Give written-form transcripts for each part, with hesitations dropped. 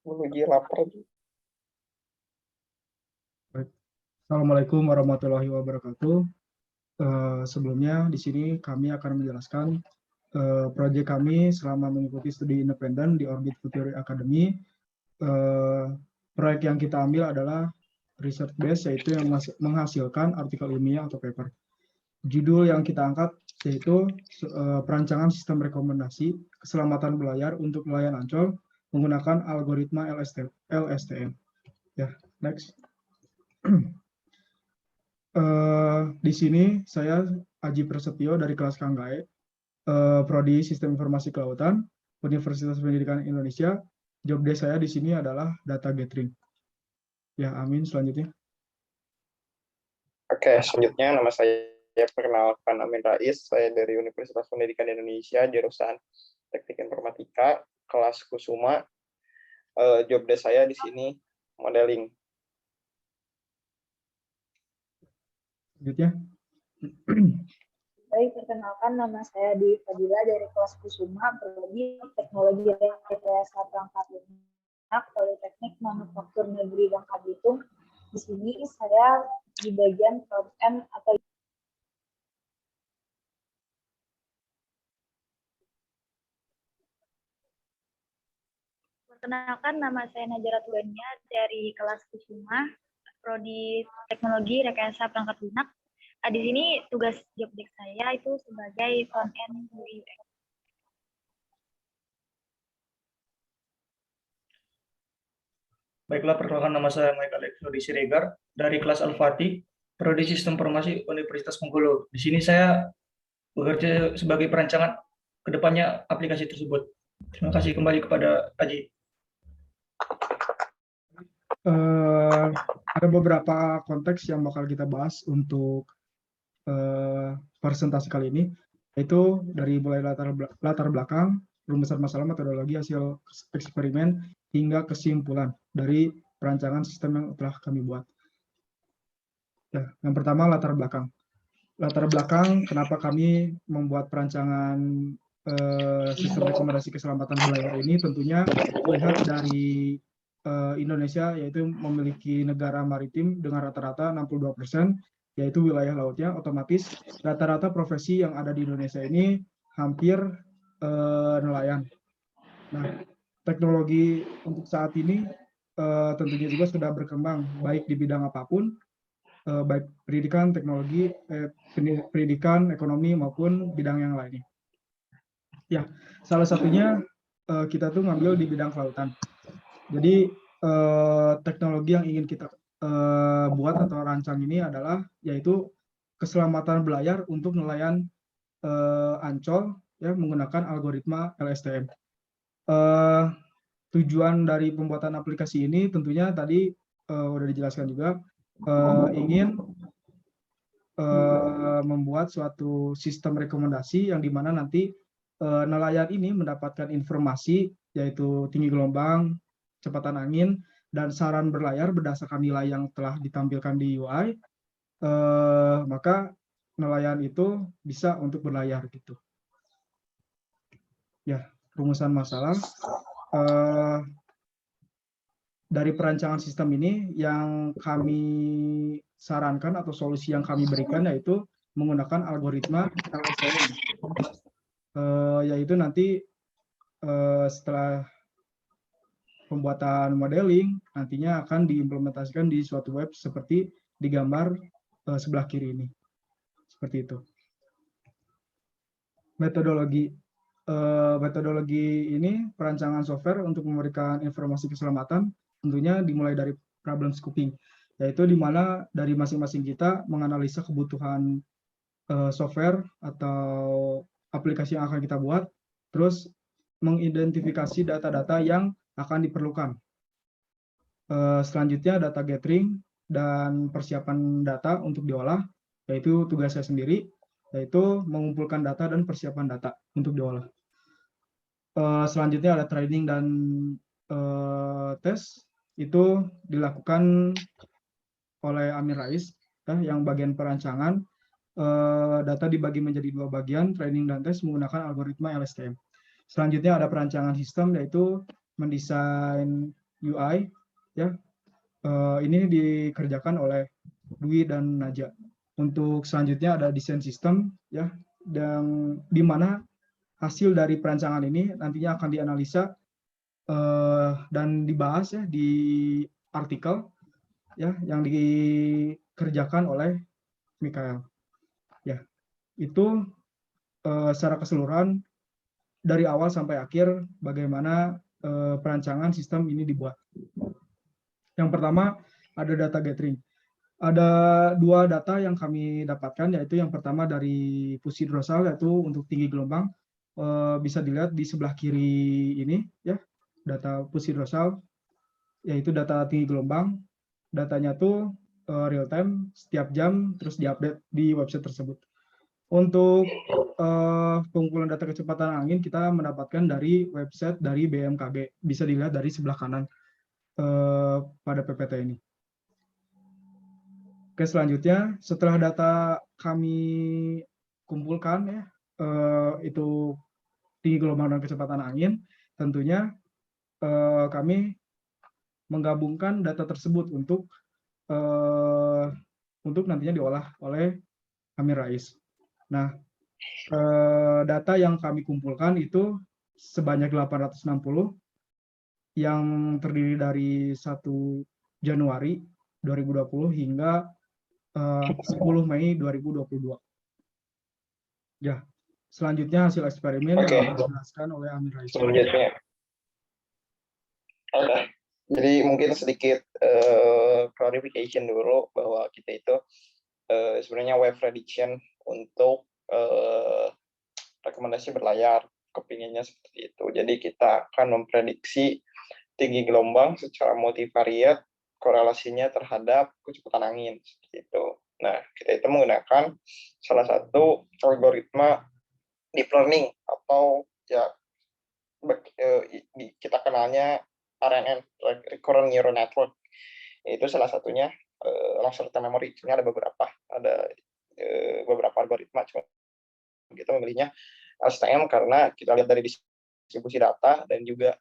Menuju lapar. Baik. Assalamualaikum warahmatullahi wabarakatuh. Sebelumnya di sini kami akan menjelaskan proyek kami selama mengikuti studi independen di Orbit Future Academy. Proyek yang kita ambil adalah research base, yaitu yang menghasilkan artikel ilmiah atau paper. Judul yang kita angkat yaitu perancangan sistem rekomendasi keselamatan berlayar untuk nelayan Ancol menggunakan algoritma LSTM. Ya, next. Di sini saya Aji Prasetyo dari kelas Kanggae, Prodi Sistem Informasi Kelautan, Universitas Pendidikan Indonesia. Job desk saya di sini adalah data gathering. Ya, amin. Selanjutnya. Oke, selanjutnya nama saya perkenalkan Amin Rais. Saya dari Universitas Pendidikan Indonesia, jurusan Teknik Informatika, kelas Kusuma. Job desk saya di sini modeling. Selanjutnya. Baik, perkenalkan nama saya Dewi Fadila dari kelas Kusuma, Prodi Teknologi Rekayasa Perangkat Lunak, Politeknik Manufaktur Negeri Bangka Belitung. Di sini saya di bagian front end atau Perkenalkan, nama saya Najara Tuania dari kelas Kusuma, Prodi Teknologi Rekayasa Perangkat Lunak. Di sini tugas job desk saya itu sebagai front end UI UX. Baiklah, perkenalkan nama saya Michael Alexandri Siregar dari kelas Al-Fatih, Prodi Sistem Informasi Universitas Bengkulu. Di sini saya bekerja sebagai perancangan kedepannya aplikasi tersebut. Terima kasih, kembali kepada Aji. Ada beberapa konteks yang bakal kita bahas untuk presentasi kali ini, yaitu dari mulai latar belakang, rumusan masalah, metodologi, hasil eksperimen, hingga kesimpulan dari perancangan sistem yang telah kami buat. Ya, yang pertama latar belakang. Latar belakang kenapa kami membuat perancangan sistem rekomendasi keselamatan berlayar ini, tentunya melihat dari Indonesia, yaitu memiliki negara maritim dengan rata-rata 62%, yaitu wilayah lautnya. Otomatis rata-rata profesi yang ada di Indonesia ini hampir nelayan. Nah, teknologi untuk saat ini tentunya juga sudah berkembang, baik di bidang apapun, baik pendidikan, teknologi, pendidikan, ekonomi, maupun bidang yang lainnya. Ya, salah satunya kita tuh ngambil di bidang kelautan. Jadi teknologi yang ingin kita buat atau rancang ini adalah yaitu keselamatan berlayar untuk nelayan Ancol, ya, menggunakan algoritma LSTM. Tujuan dari pembuatan aplikasi ini tentunya tadi udah dijelaskan juga, ingin membuat suatu sistem rekomendasi yang dimana nanti nelayan ini mendapatkan informasi yaitu tinggi gelombang, kecepatan angin, dan saran berlayar berdasarkan nilai yang telah ditampilkan di UI, maka nelayan itu bisa untuk berlayar gitu. Ya, rumusan masalah. Dari perancangan sistem ini yang kami sarankan atau solusi yang kami berikan yaitu menggunakan algoritma LSTM, yaitu nanti setelah pembuatan modeling nantinya akan diimplementasikan di suatu web seperti di gambar sebelah kiri ini. Seperti itu. Metodologi ini perancangan software untuk memberikan informasi keselamatan tentunya dimulai dari problem scoping, yaitu di mana dari masing-masing kita menganalisa kebutuhan software atau aplikasi yang akan kita buat, terus mengidentifikasi data-data yang akan diperlukan. Selanjutnya data gathering dan persiapan data untuk diolah, yaitu tugas saya sendiri, yaitu mengumpulkan data dan persiapan data untuk diolah. Selanjutnya ada training dan tes, itu dilakukan oleh Amir Rais, yang bagian perancangan. Data dibagi menjadi 2 bagian, training dan tes menggunakan algoritma LSTM. Selanjutnya ada perancangan sistem, yaitu mendesain UI ya. Ini dikerjakan oleh Dwi dan Naja. Untuk selanjutnya ada desain sistem ya, dan di mana hasil dari perancangan ini nantinya akan dianalisa dan dibahas ya di artikel ya yang dikerjakan oleh Mikael. Ya, itu secara keseluruhan dari awal sampai akhir bagaimana perancangan sistem ini dibuat. Yang pertama ada data gathering. Ada 2 data yang kami dapatkan, yaitu yang pertama dari fusi dorsal, yaitu untuk tinggi gelombang. Bisa dilihat di sebelah kiri ini ya, data fusi dorsal, yaitu data tinggi gelombang. Datanya tuh real time setiap jam, terus diupdate di website tersebut. Untuk pengumpulan data kecepatan angin kita mendapatkan dari website dari BMKG, bisa dilihat dari sebelah kanan pada PPT ini. Oke, selanjutnya setelah data kami kumpulkan ya, itu tinggi gelombang dan kecepatan angin, tentunya kami menggabungkan data tersebut untuk nantinya diolah oleh Amin Rais. Nah, data yang kami kumpulkan itu sebanyak 860 yang terdiri dari 1 Januari 2020 hingga 10 Mei 2022. Ya, selanjutnya hasil eksperimen Oke. yang dijelaskan oleh Amin Rais. Selanjutnya. Oke. Jadi mungkin sedikit clarification dulu bahwa kita itu sebenarnya wave prediction untuk rekomendasi berlayar, kepinginnya seperti itu. Jadi kita akan memprediksi tinggi gelombang secara multivariat, korelasinya terhadap kecepatan angin seperti itu. Nah, kita itu menggunakan salah satu algoritma deep learning atau ya kita kenalnya RNN, Recurrent Neural Network. Itu salah satunya long short term memory. Ini ada beberapa algoritma, cuma kita memilihnya LSTM karena kita lihat dari distribusi data dan juga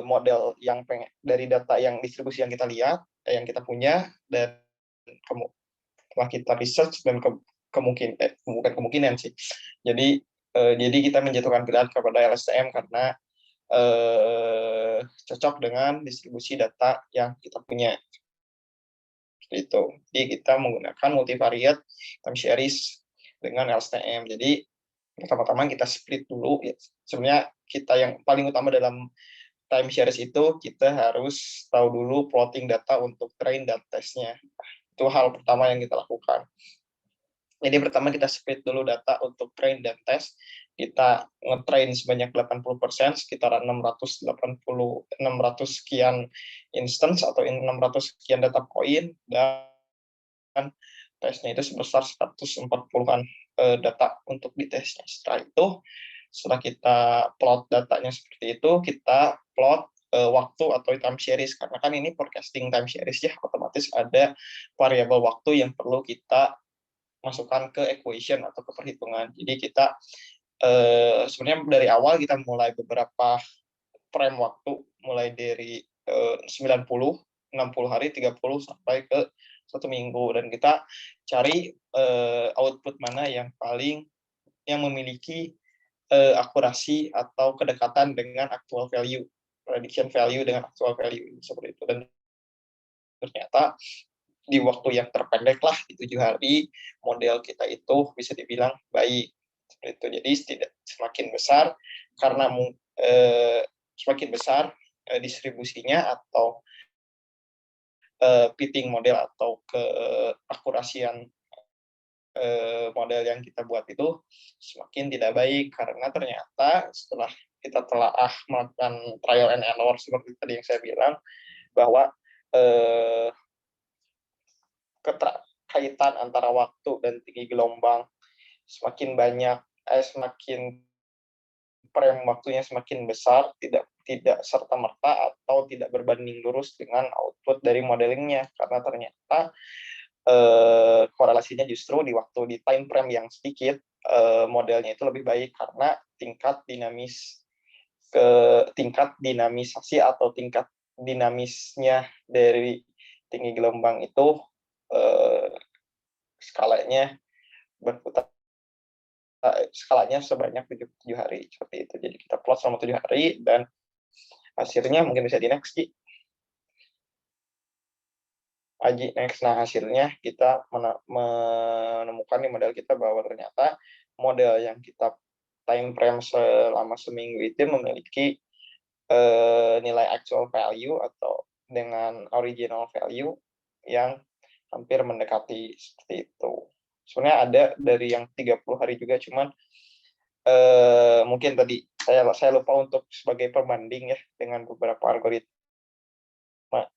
model yang dari data yang distribusi yang kita lihat, yang kita punya, dan setelah kita research dan bukan kemungkinan sih. Jadi kita menjatuhkan pilihan kepada LSTM karena cocok dengan distribusi data yang kita punya. Seperti itu. Jadi kita menggunakan multivariate time series dengan LSTM. Jadi pertama-tama kita split dulu. Ya. Sebenarnya kita yang paling utama dalam time series itu kita harus tahu dulu plotting data untuk train dan testnya. Itu hal pertama yang kita lakukan. Jadi pertama kita split dulu data untuk train dan test. Kita nge-train sebanyak 80%, sekitar 600 sekian instance atau 600 sekian data point, dan tesnya itu sebesar 140-an data untuk ditesnya. Setelah itu, setelah kita plot datanya seperti itu, kita plot waktu atau time series, karena kan ini forecasting time series ya, otomatis ada variabel waktu yang perlu kita masukkan ke equation atau ke perhitungan. Jadi kita sebenarnya dari awal kita mulai beberapa frame waktu, mulai dari 90, 60 hari, 30 sampai ke 1 minggu, dan kita cari output mana yang memiliki akurasi atau kedekatan dengan actual value, prediction value dengan actual value seperti itu. Dan ternyata di waktu yang terpendek lah, di 7 hari, model kita itu bisa dibilang baik. Seperti itu. Jadi semakin besar, karena semakin besar distribusinya atau fitting model atau keakurasian model yang kita buat itu semakin tidak baik, karena ternyata setelah kita telah melakukan trial and error seperti tadi yang saya bilang, bahwa keterkaitan antara waktu dan tinggi gelombang semakin banyak, semakin frame waktunya semakin besar, tidak serta-merta atau tidak berbanding lurus dengan output dari modelingnya, karena ternyata korelasinya justru di time frame yang sedikit, modelnya itu lebih baik karena tingkat dinamisasi atau tingkat dinamisnya dari tinggi gelombang itu skalanya berputar, skalanya sebanyak 77 hari seperti itu. Jadi kita plot selama 7 hari dan hasilnya mungkin bisa di next, Ji. Aji, next. Nah, hasilnya kita menemukan di model kita bahwa ternyata model yang kita time frame selama seminggu itu memiliki nilai actual value atau dengan original value yang hampir mendekati seperti itu. Sebenarnya ada dari yang 30 hari juga, cuman mungkin tadi saya lupa untuk sebagai perbanding ya dengan beberapa algoritma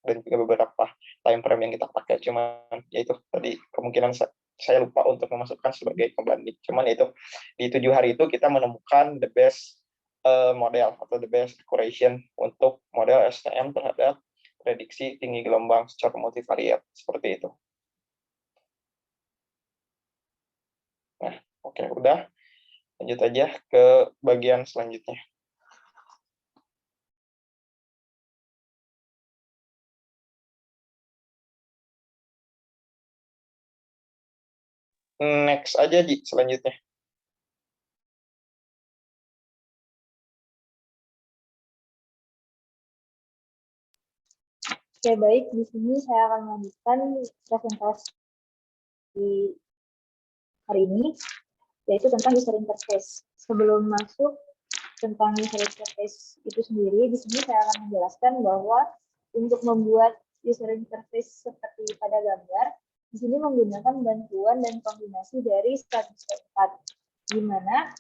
dan juga beberapa time frame yang kita pakai, cuman yaitu tadi kemungkinan saya lupa untuk memasukkan sebagai pembanding, cuman itu di 7 hari itu kita menemukan the best model atau the best accuracy untuk model STM terhadap prediksi tinggi gelombang secara multivariat seperti itu. Nah, oke, udah lanjut aja ke bagian selanjutnya. Next aja, Ji, selanjutnya. Oke, baik. Di sini saya akan melanjutkan presentasi hari ini, yaitu tentang user interface. Sebelum masuk tentang user interface itu sendiri, di sini saya akan menjelaskan bahwa untuk membuat user interface seperti pada gambar, di sini menggunakan bantuan dan kombinasi dari step-step 4, di mana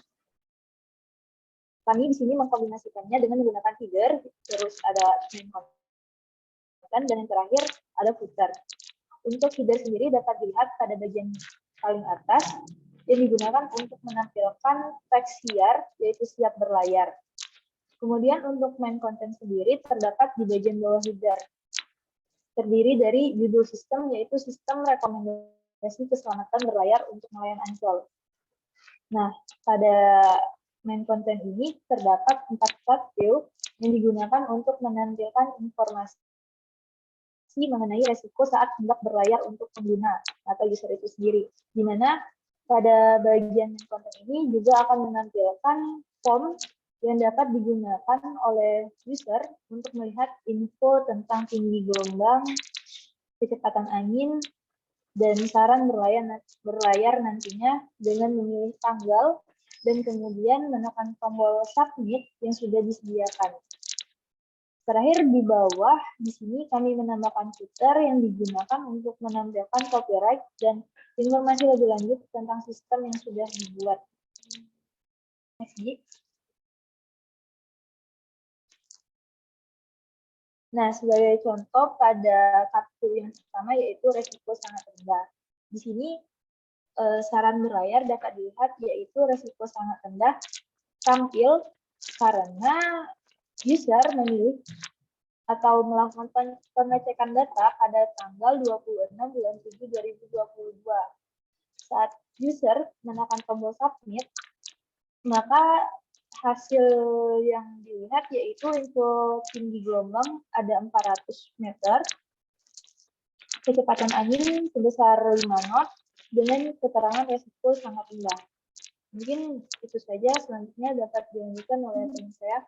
kami di sini mengkombinasikannya dengan menggunakan figure, terus ada main content, dan yang terakhir ada footer. Untuk figure sendiri dapat dilihat pada bagian paling atas yang digunakan untuk menampilkan teks here, yaitu siap berlayar. Kemudian untuk main content sendiri terdapat di bagian bawah header. Terdiri dari judul sistem, yaitu sistem rekomendasi keselamatan berlayar untuk nelayan Ancol. Nah, pada main content ini terdapat 4 plat view yang digunakan untuk menampilkan informasi mengenai resiko saat hendak berlayar untuk pengguna atau user itu sendiri. Di mana pada bagian main content ini juga akan menampilkan form yang dapat digunakan oleh user untuk melihat info tentang tinggi gelombang, kecepatan angin, dan saran berlayar nantinya dengan memilih tanggal dan kemudian menekan tombol submit yang sudah disediakan. Terakhir di bawah, di sini kami menambahkan footer yang digunakan untuk menampilkan copyright dan informasi lebih lanjut tentang sistem yang sudah dibuat. Next, Ji. Nah, sebagai contoh pada kartu yang pertama yaitu resiko sangat rendah. Di sini saran berlayar dapat dilihat yaitu resiko sangat rendah tampil karena user memilih atau melakukan pengecekan data pada tanggal 26 bulan 7 2022. Saat user menekan tombol submit, maka hasil yang dilihat yaitu info tinggi gelombang ada 400 meter, kecepatan angin sebesar 5 knot, dengan keterangan resiko sangat rendah. Mungkin itu saja, selanjutnya dapat dilanjutkan oleh teman saya.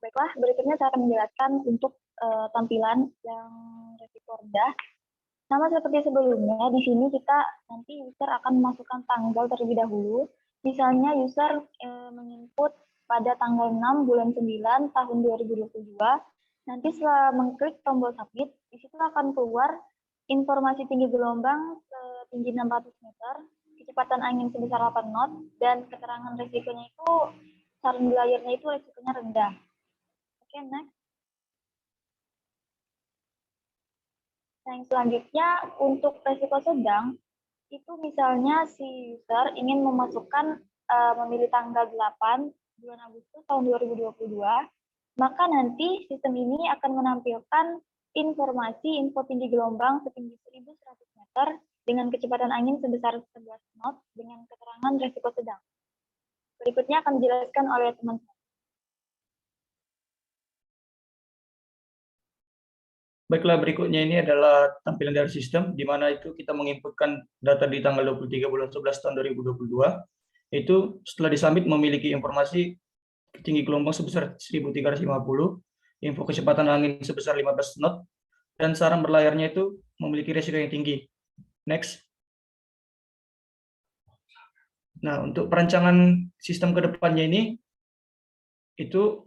Baiklah, berikutnya saya akan menjelaskan untuk tampilan yang resiko rendah. Sama seperti sebelumnya, di sini kita nanti user akan memasukkan tanggal terlebih dahulu. Misalnya user menginput pada tanggal 6 bulan 9 tahun 2022. Nanti setelah mengklik tombol submit, di situ akan keluar informasi tinggi gelombang setinggi 600 meter, kecepatan angin sebesar 8 knot, dan keterangan resikonya itu, saran berlayarnya itu resikonya rendah. Oke, next. Nah, yang selanjutnya untuk resiko sedang, itu misalnya si user ingin memasukkan memilih tanggal 8 bulan Agustus tahun 2022, maka nanti sistem ini akan menampilkan informasi info tinggi gelombang setinggi 1.100 meter dengan kecepatan angin sebesar 11 knot dengan keterangan resiko sedang. Berikutnya akan dijelaskan oleh teman. Baiklah, berikutnya ini adalah tampilan dari sistem, di mana itu kita menginputkan data di tanggal 23 bulan 11 tahun 2022. Itu setelah disubmit memiliki informasi tinggi gelombang sebesar 1350, info kecepatan angin sebesar 15 knot, dan saran berlayarnya itu memiliki resiko yang tinggi. Next. Nah, untuk perancangan sistem ke depannya ini, itu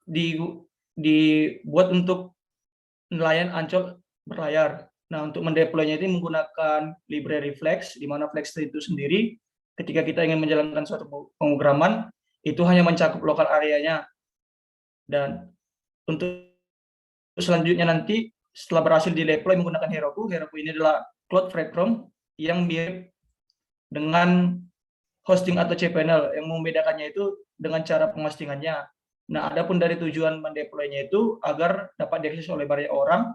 dibuat untuk nelayan Ancol berlayar. Nah, untuk mendeploynya ini menggunakan library Flex, di mana Flex itu sendiri, ketika kita ingin menjalankan suatu pemrograman, itu hanya mencakup lokal areanya. Dan untuk selanjutnya nanti, setelah berhasil di-deploy menggunakan Heroku, Heroku ini adalah cloud platform yang mirip dengan hosting atau cPanel, yang membedakannya itu dengan cara penghostingannya. Nah, adapun dari tujuan mendeploynya itu agar dapat diakses oleh banyak orang,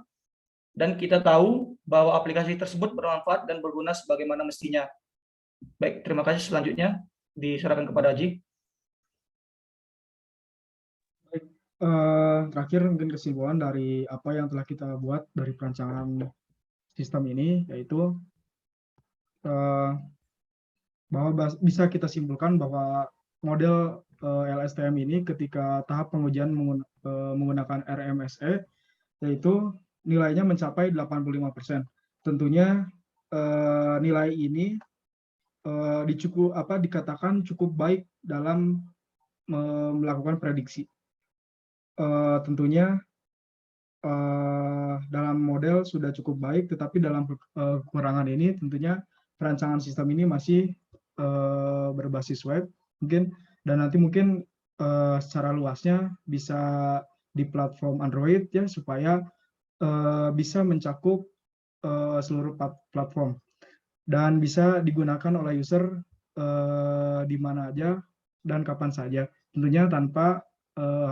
dan kita tahu bahwa aplikasi tersebut bermanfaat dan berguna sebagaimana mestinya. Baik, terima kasih. Selanjutnya diserahkan kepada Aji. Terakhir mungkin kesimpulan dari apa yang telah kita buat dari perancangan sistem ini, yaitu bahwa bisa kita simpulkan bahwa model LSTM ini ketika tahap pengujian menggunakan RMSE, yaitu nilainya mencapai 85%. Tentunya nilai ini dikatakan cukup baik dalam melakukan prediksi. Tentunya dalam model sudah cukup baik, tetapi dalam kekurangan ini tentunya perancangan sistem ini masih berbasis web mungkin, dan nanti mungkin secara luasnya bisa di platform Android ya, supaya bisa mencakup seluruh platform dan bisa digunakan oleh user di mana aja dan kapan saja, tentunya tanpa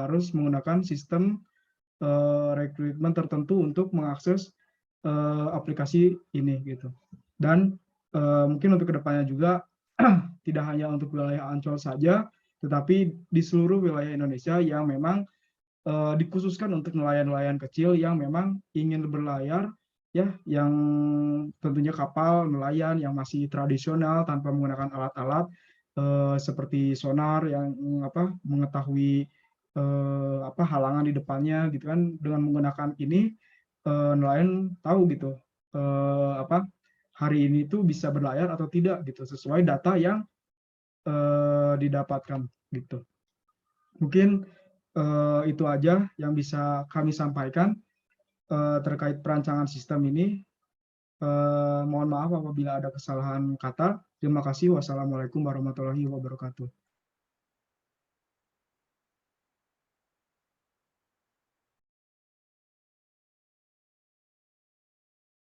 harus menggunakan sistem rekrutmen tertentu untuk mengakses aplikasi ini gitu. Dan mungkin untuk kedepannya juga tidak hanya untuk wilayah Ancol saja, tetapi di seluruh wilayah Indonesia yang memang dikhususkan untuk nelayan-nelayan kecil yang memang ingin berlayar, ya, yang tentunya kapal nelayan yang masih tradisional tanpa menggunakan alat-alat seperti sonar yang mengetahui halangan di depannya gitu kan. Dengan menggunakan ini nelayan tahu gitu hari ini tuh bisa berlayar atau tidak gitu, sesuai data yang didapatkan gitu. Mungkin itu aja yang bisa kami sampaikan terkait perancangan sistem ini. Mohon maaf apabila ada kesalahan kata. Terima kasih. Wassalamualaikum warahmatullahi wabarakatuh.